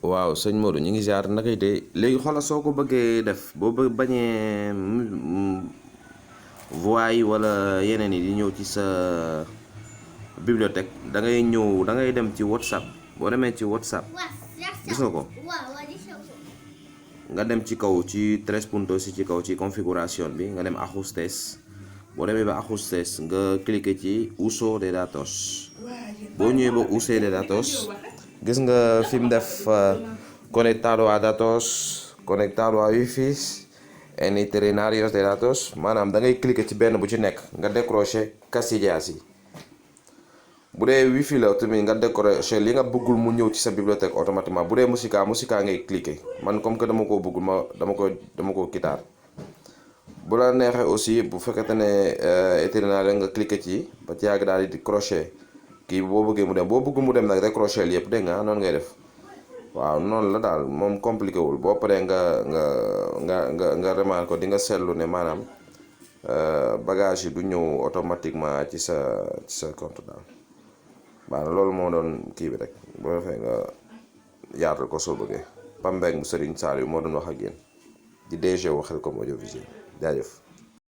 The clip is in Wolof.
waaw sëñ Modou ñu ngi ziar nakay tey léegi xoolal soo ko bëggee def boo bañee voix yi wala yeneen yi di ñëw ci sa bibliothèque da ngay ñëw da ngay dem ci WhatsApp boo demee ci WhatsApp gis nga ko nga dem ci kaw ci tres puntos ci kaw ci configuration bi nga dem ajustes boo demee ba ajustes nga cliquer ci uso de datos boo ñëwee ba uso de datos gis nga fi mu def conectado a datos conectado a wifi en itinerarios de datos maanaam da ngay cliquer ci benn bu ci nekk nga décrocher casillas yi bu dee wifi la tamit nga décrocher li nga bëggul mu ñëw ci sa bibliothèque automatiquement bu dee musica ngay cliquer man comme que dama ko bëggul ma dama ko kitaar bu la neexee aussi bu fekkente ne itinéraire nga cliquer ci ba ci yàgg daal di crochet kii boo bëggee mu dem boo bëggul mu dem nag décrocher yëpp dégg nga noonu ngay def waaw noonu la daal moom compliqué wul boo paree nga remarque ko di nga seetlu ne maanaam bagage yi du ñëw automatiquement ci sa compte daal waaw loolu moo doon kii bi rek boo defee nga yaatal ko soo bëggee Pam Mbengue bu Serigne Saliou moo doon wax ak yéen di DG wu Khelcom audiovisuel jaajëf